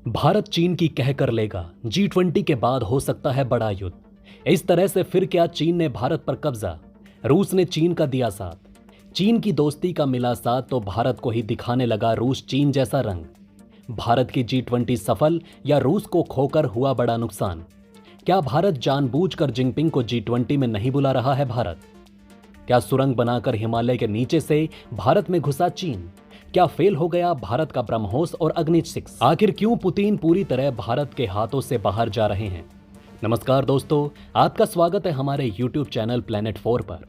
भारत चीन की कह कर लेगा, G20 के बाद हो सकता है बड़ा युद्ध। इस तरह से फिर क्या चीन ने भारत पर कब्जा, रूस ने चीन का दिया साथ। चीन की दोस्ती का मिला साथ तो भारत को ही दिखाने लगा रूस चीन जैसा रंग। भारत की G20 सफल या रूस को खोकर हुआ बड़ा नुकसान। क्या भारत जानबूझकर जिनपिंग को G20 में नहीं बुला रहा है भारत? क्या सुरंग बनाकर हिमालय के नीचे से भारत में घुसा चीन? क्या फेल हो गया भारत का ब्रह्मोस और अग्नि 6? आखिर क्यों पुतिन पूरी तरह भारत के हाथों से बाहर जा रहे हैं? नमस्कार दोस्तों, आपका स्वागत है हमारे YouTube चैनल प्लैनेट 4 पर।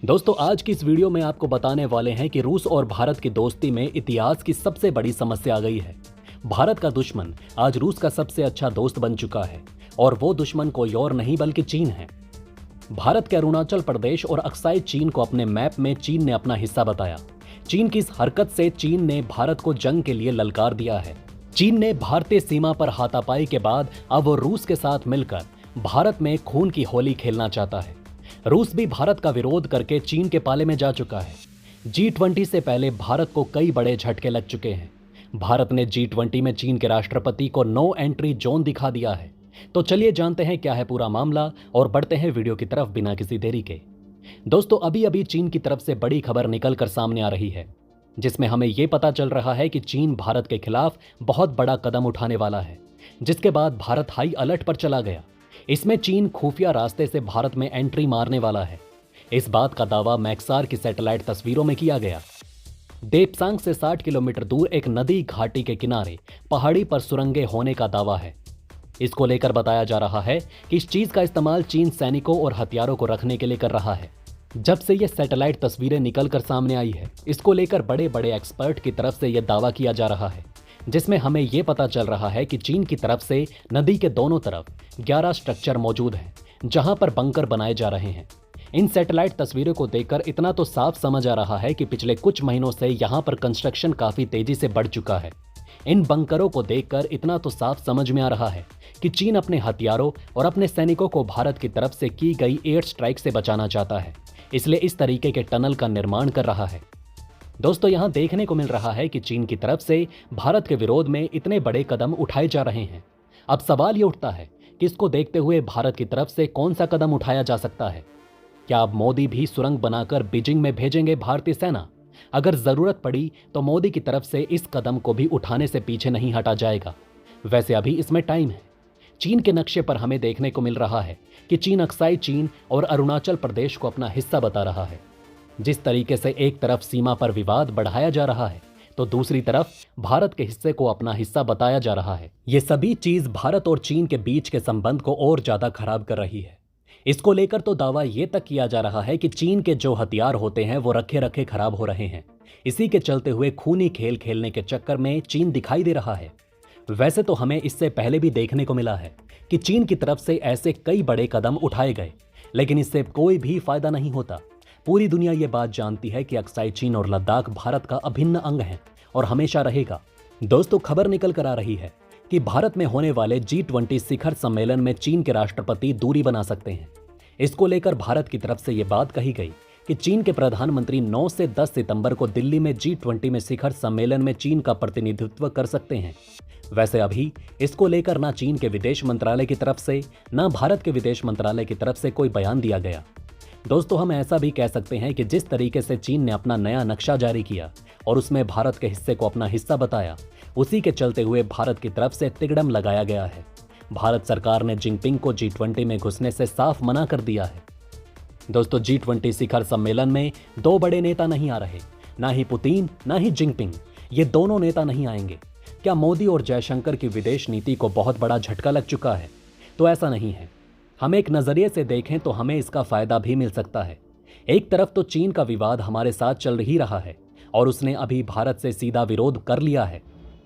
दोस्तों, आज की इस वीडियो में आपको बताने वाले हैं कि रूस और भारत की दोस्ती में इतिहास की सबसे बड़ी समस्या आ गई है। भारत का दुश्मन आज रूस का सबसे अच्छा दोस्त बन चुका है और वो दुश्मन कोई और नहीं बल्कि चीन है। भारत के अरुणाचल प्रदेश और अक्साई चीन को अपने मैप में चीन ने अपना हिस्सा बताया। चीन की इस हरकत से चीन ने भारत को जंग के लिए ललकार दिया है। चीन ने भारतीय सीमा पर हाथापाई के बाद अब वो रूस के साथ मिलकर भारत में खून की होली खेलना चाहता है। रूस भी भारत का विरोध करके चीन के पाले में जा चुका है। G20 से पहले भारत को कई बड़े झटके लग चुके हैं। भारत ने G20 में चीन के राष्ट्रपति को नो एंट्री जोन दिखा दिया है। तो चलिए जानते हैं क्या है पूरा मामला और बढ़ते हैं वीडियो की तरफ बिना किसी देरी के। दोस्तों, अभी अभी चीन की तरफ से बड़ी खबर निकल कर सामने आ रही है, जिसमें हमें यह पता चल रहा है कि चीन भारत के खिलाफ बहुत बड़ा कदम उठाने वाला है, जिसके बाद भारत हाई अलर्ट पर चला गया। इसमें चीन खुफिया रास्ते से भारत में एंट्री मारने वाला है। इस बात का दावा मैक्सार की सैटेलाइट तस्वीरों में किया गया। देपसांग से 60 किलोमीटर दूर एक नदी घाटी के किनारे पहाड़ी पर सुरंगें होने का दावा है। इसको लेकर बताया जा रहा है कि इस चीज का इस्तेमाल चीन सैनिकों और हथियारों को रखने के लिए कर रहा है। जब से ये सैटेलाइट तस्वीरें निकलकर सामने आई है, इसको लेकर बड़े बड़े एक्सपर्ट की तरफ से यह दावा किया जा रहा है, जिसमें हमें यह पता चल रहा है कि चीन की तरफ से नदी के दोनों तरफ 11 स्ट्रक्चर मौजूद हैं, जहां पर बंकर बनाए जा रहे हैं। इन सैटेलाइट तस्वीरों को देखकर इतना तो साफ समझ आ रहा है कि पिछले कुछ महीनों से यहां पर कंस्ट्रक्शन काफी तेजी से बढ़ चुका है। इन बंकरों को देखकर इतना तो साफ समझ में आ रहा है कि चीन अपने हथियारों और अपने सैनिकों को भारत की तरफ से की गई एयर स्ट्राइक से बचाना चाहता है, इसलिए इस तरीके के टनल का निर्माण कर रहा है। दोस्तों, यहां देखने को मिल रहा है कि चीन की तरफ से भारत के विरोध में इतने बड़े कदम उठाए जा रहे हैं। अब सवाल ये उठता है कि इसको देखते हुए भारत की तरफ से कौन सा कदम उठाया जा सकता है? क्या अब मोदी भी सुरंग बनाकर बीजिंग में भेजेंगे भारतीय सेना? अगर जरूरत पड़ी तो मोदी की तरफ से इस कदम को भी उठाने से पीछे नहीं हटा जाएगा। वैसे अभी इसमें टाइम है। चीन के नक्शे पर हमें देखने को मिल रहा है कि चीन अक्साई चीन और अरुणाचल प्रदेश को अपना हिस्सा बता रहा है। जिस तरीके से एक तरफ सीमा पर विवाद बढ़ाया जा रहा है, तो दूसरी तरफ भारत के हिस्से को अपना हिस्सा बताया जा रहा है। ये सभी चीज भारत और चीन के बीच के संबंध को और ज्यादा खराब कर रही है। इसको लेकर तो दावा ये तक किया जा रहा है कि चीन के जो हथियार होते हैं वो रखे रखे खराब हो रहे हैं। इसी के चलते हुए खूनी खेल खेलने के चक्कर में चीन दिखाई दे रहा है। वैसे तो हमें इससे पहले भी देखने को मिला है कि चीन की तरफ से ऐसे कई बड़े कदम उठाए गए, लेकिन इससे कोई भी फायदा नहीं होता। पूरी दुनिया ये बात जानती है कि अक्साई चीन और लद्दाख भारत का अभिन्न अंग है और हमेशा रहेगा। दोस्तों, खबर निकल कर आ रही है कि भारत में होने वाले G20 शिखर सम्मेलन में चीन के राष्ट्रपति दूरी बना सकते हैं। इसको लेकर भारत की तरफ से ये बात कही गई कि चीन के प्रधानमंत्री 9 से 10 सितंबर को दिल्ली में G20 में शिखर सम्मेलन में चीन का प्रतिनिधित्व कर सकते हैं। वैसे अभी इसको लेकर ना चीन के विदेश मंत्रालय की तरफ से ना भारत के विदेश मंत्रालय की तरफ से कोई बयान दिया गया। दोस्तों, हम ऐसा भी कह सकते हैं कि जिस तरीके से चीन ने अपना नया नक्शा जारी किया और उसमें भारत के हिस्से को अपना हिस्सा बताया, उसी के चलते हुए भारत की तरफ से तिगड़म लगाया गया है। भारत सरकार ने जिनपिंग को G20 में घुसने से साफ मना कर दिया है। दोस्तों, G20 शिखर सम्मेलन में दो बड़े नेता नहीं आ रहे, ना ही पुतिन ना ही जिनपिंग। ये दोनों नेता नहीं आएंगे। क्या मोदी और जयशंकर की विदेश नीति को बहुत बड़ा झटका लग चुका है? तो ऐसा नहीं है। हम एक नजरिए से देखें तो हमें इसका फायदा भी मिल सकता है। एक तरफ तो चीन का विवाद हमारे साथ चल ही रहा है और उसने अभी भारत से सीधा विरोध कर लिया है।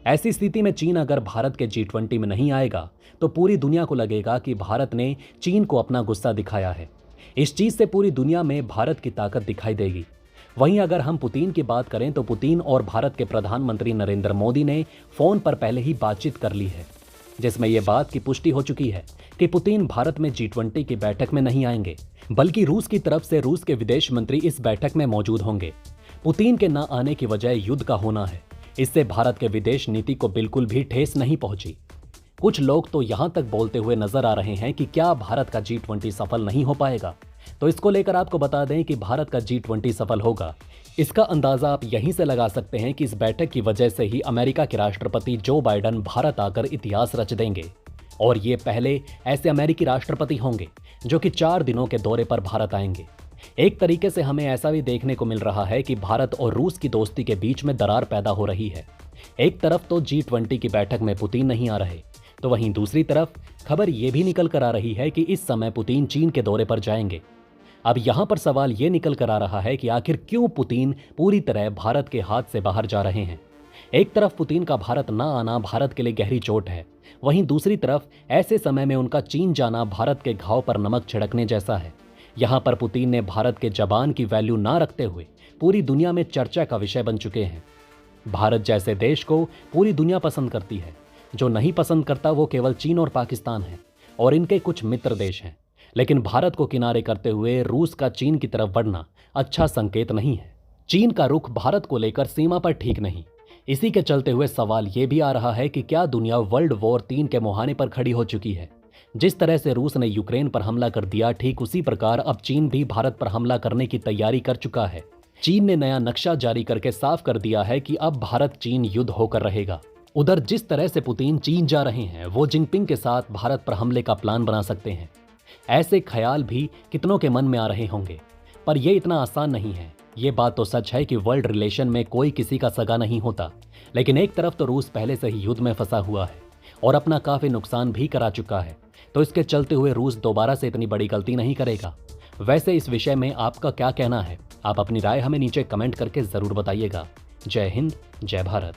ऐसी स्थिति में चीन अगर भारत के G20 में नहीं आएगा तो पूरी दुनिया को लगेगा कि भारत ने चीन को अपना गुस्सा दिखाया है। इस चीज से पूरी दुनिया में भारत की ताकत दिखाई देगी। वहीं अगर हम पुतिन की बात करें तो पुतिन और भारत के प्रधानमंत्री नरेंद्र मोदी ने फोन पर पहले ही बातचीत कर ली है, जिसमें यह बात की पुष्टि हो चुकी है कि पुतिन भारत में G20 की बैठक में नहीं आएंगे, बल्कि रूस की तरफ से रूस के विदेश मंत्री इस बैठक में मौजूद होंगे। पुतिन के न आने की वजह युद्ध का होना है। इससे भारत के विदेश नीति को बिल्कुल भी ठेस नहीं पहुंची। कुछ लोग तो यहां तक बोलते हुए नजर आ रहे हैं कि क्या भारत का G20 सफल नहीं हो पाएगा। तो इसको लेकर आपको बता दें कि भारत का G20 सफल होगा, इसका अंदाजा आप यहीं से लगा सकते हैं कि इस बैठक की वजह से ही अमेरिका के राष्ट्रपति जो बाइडन भारत आकर इतिहास रच देंगे। और ये पहले ऐसे अमेरिकी राष्ट्रपति होंगे जो कि 4 दिनों के दौरे पर भारत आएंगे। एक तरीके से हमें ऐसा भी देखने को मिल रहा है कि भारत और रूस की दोस्ती के बीच में दरार पैदा हो रही है। एक तरफ तो G20 की बैठक में पुतिन नहीं आ रहे, तो वहीं दूसरी तरफ खबर यह भी निकल कर आ रही है कि इस समय पुतिन चीन के दौरे पर जाएंगे। अब यहां पर सवाल ये निकल कर आ रहा है कि आखिर क्यों पुतिन पूरी तरह भारत के हाथ से बाहर जा रहे हैं। एक तरफ पुतिन का भारत ना आना भारत के लिए गहरी चोट है, वहीं दूसरी तरफ ऐसे समय में उनका चीन जाना भारत के घाव पर नमक छिड़कने जैसा है। यहां पर पुतिन ने भारत के जबान की वैल्यू ना रखते हुए पूरी दुनिया में चर्चा का विषय बन चुके हैं। भारत जैसे देश को पूरी दुनिया पसंद करती है, जो नहीं पसंद करता वो केवल चीन और पाकिस्तान है और इनके कुछ मित्र देश हैं। लेकिन भारत को किनारे करते हुए रूस का चीन की तरफ बढ़ना अच्छा संकेत नहीं है। चीन का रुख भारत को लेकर सीमा पर ठीक नहीं। इसी के चलते हुए सवाल ये भी आ रहा है कि क्या दुनिया वर्ल्ड वॉर 3 के मुहाने पर खड़ी हो चुकी है। जिस तरह से रूस ने यूक्रेन पर हमला कर दिया, ठीक उसी प्रकार अब चीन भी भारत पर हमला करने की तैयारी कर चुका है। चीन ने नया नक्शा जारी करके साफ कर दिया है कि अब भारत चीन युद्ध होकर रहेगा। उधर जिस तरह से पुतिन चीन जा रहे हैं, वो जिनपिंग के साथ भारत पर हमले का प्लान बना सकते हैं। ऐसे ख्याल भी कितनों के मन में आ रहे होंगे, पर यह इतना आसान नहीं है। ये बात तो सच है कि वर्ल्ड रिलेशन में कोई किसी का सगा नहीं होता, लेकिन एक तरफ तो रूस पहले से ही युद्ध में फंसा हुआ है और अपना काफी नुकसान भी करा चुका है, तो इसके चलते हुए रूस दोबारा से इतनी बड़ी गलती नहीं करेगा। वैसे इस विषय में आपका क्या कहना है? आप अपनी राय हमें नीचे कमेंट करके जरूर बताइएगा। जय हिंद, जय भारत।